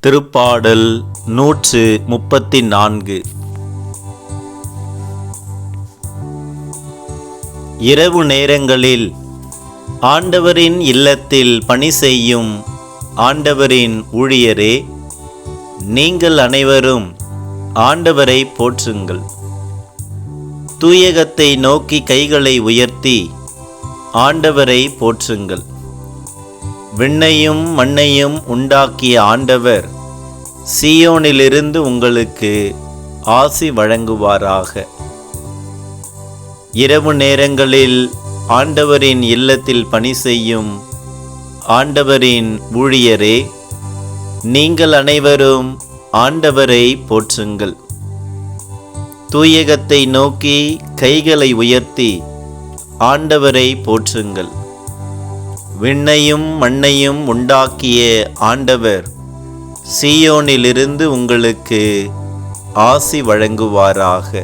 திருப்பாடல் 134. இரவு நேரங்களில் ஆண்டவரின் இல்லத்தில் பணி செய்யும் ஆண்டவரின் ஊழியரே, நீங்கள் அனைவரும் ஆண்டவரை போற்றுங்கள். தூயகத்தை நோக்கி கைகளை உயர்த்தி ஆண்டவரை போற்றுங்கள். விண்ணையும் மண்ணையும் உண்டாக்கிய ஆண்டவர் சீயோனிலிருந்து உங்களுக்கு ஆசி வழங்குவாராக. இரவு நேரங்களில் ஆண்டவரின் இல்லத்தில் பணி செய்யும் ஆண்டவரின் ஊழியரே, நீங்கள் அனைவரும் ஆண்டவரை போற்றுங்கள். தூயகத்தை நோக்கி கைகளை உயர்த்தி ஆண்டவரை போற்றுங்கள். விண்ணையும் மண்ணையும் உண்டாக்கிய ஆண்டவர் சீயோனிலிருந்து உங்களுக்கு ஆசி வழங்குவாராக.